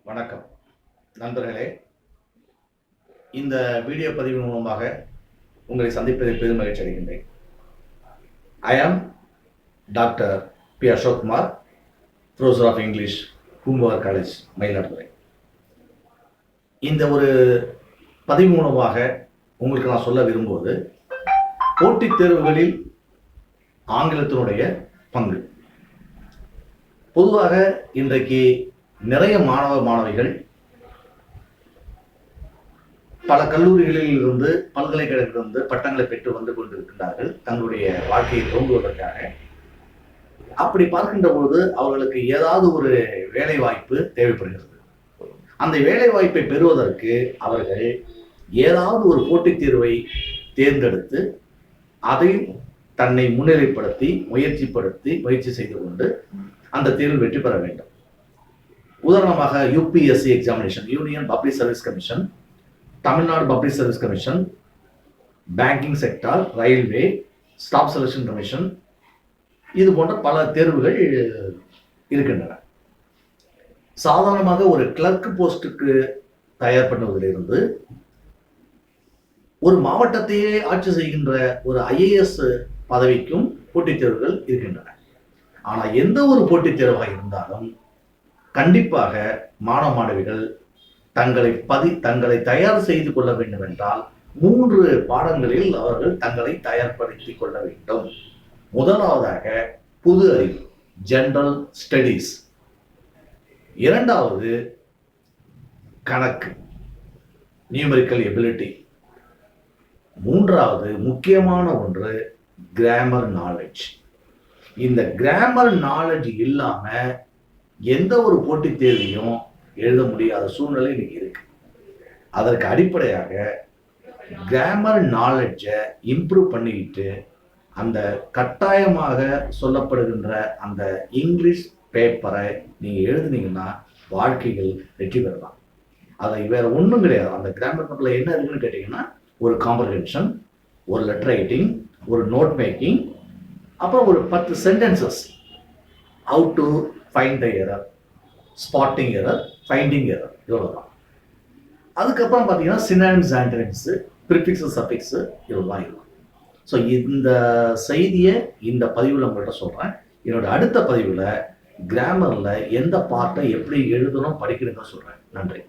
வணக்கம் நண்பர்களே. இந்த வீடியோ பதிவின் மூலமாக உங்களை சந்திப்பதில் பெரும் மகிழ்ச்சி அடைகின்றேன். I am doctor P Ashokkumar, professor of English, Poompuhar college, Mayiladuthurai. இந்த ஒரு பதிவு மூலமாக உங்களுக்கு நான் சொல்ல விரும்புவது போட்டித் தேர்வுகளில் ஆங்கிலத்தினுடைய பங்கு. பொதுவாக இன்றைக்கு நிறைய மாணவிகள் பல கல்லூரிகளில் இருந்து பல்கலைக்கழகத்திலிருந்து பட்டங்களை பெற்று வந்து கொண்டிருக்கிறார்கள் தங்களுடைய வாழ்க்கையை துவங்குவதற்காக. அப்படி பார்க்கின்ற பொழுது அவர்களுக்கு ஏதாவது ஒரு வேலை வாய்ப்பு தேவைப்படுகிறது. அந்த வேலை வாய்ப்பை பெறுவதற்கு அவர்கள் ஏதாவது ஒரு போட்டித் தேர்வை தேர்ந்தெடுத்து அதை தன்னை முன்னிலைப்படுத்தி முயற்சி செய்து கொண்டு அந்த தேர்வில் வெற்றி பெற வேண்டும். உதாரணமாக UPSC examination, union public service commission, Tamil Nadu public service commission, banking sector, railway, staff selection commission, இது போன்ற பல தேர்வுகள் இருக்கின்றன. சாதாரணமாக ஒரு கிளர்க் போஸ்டுக்கு தயார் பண்ணுவதிலிருந்து ஒரு மாவட்டத்தையே ஆட்சி செய்கின்ற ஒரு ஐஏஎஸ் பதவிக்கும் போட்டித் தேர்வுகள் இருக்கின்றன. ஆனால் எந்த ஒரு போட்டித் தேர்வாக இருந்தாலும் கண்டிப்பாக மாணவிகள் தங்களை தயார் செய்து கொள்ள வேண்டும் என்றால் 3 பாடங்களில் அவர்கள் தங்களை தயார்படுத்திக் கொள்ள வேண்டும். முதலாவதாக பொது அறிவு, ஜெனரல் ஸ்டடீஸ். இரண்டாவது கணக்கு, நியூமெரிக்கல் எபிலிட்டி. மூன்றாவது முக்கியமான ஒன்று கிராமர் நாலேஜ். இந்த கிராமர் நாலேஜ் இல்லாம எந்த ஒரு போட்டித் தேர்வையும் எழுத முடியாத சூழ்நிலை இன்னைக்கு இருக்கு. அதற்கு அடிப்படையாக கிராமர் நாலேஜை இம்ப்ரூவ் பண்ணிக்கிட்டு அந்த கட்டாயமாக சொல்லப்படுகின்ற அந்த இங்கிலீஷ் பேப்பரை நீங்க எழுதுனீங்கன்னா வாழ்க்கைகள் வெற்றி பெறலாம். அதை வேற ஒன்றும் கிடையாது. அந்த கிராமர் பேப்பர்ல என்ன இருக்குன்னு கேட்டீங்கன்னா ஒரு காம்ப்ரிஹென்ஷன், ஒரு லெட்டர் ரைட்டிங், ஒரு நோட் மேக்கிங், அப்புறம் ஒரு 10 sentences, how to find the error, spotting error, finding error, இவ்வளவுதான். அதுக்கப்புறம் பார்த்தீங்கன்னா சினானிம்ஸ், ஆன்டனிம்ஸ், ப்ரிஃபிக்ஸ், சஃபிக்ஸ், இவ்வளவுதான் இருக்கும். ஸோ இந்த செய்தியை இந்த பதிவில் உங்கள்கிட்ட சொல்கிறேன். என்னோட அடுத்த பதிவில் கிராமரில் எந்த பார்ட்டை எப்படி எழுதணும் படிக்கணும்னு சொல்கிறேன். நன்றி.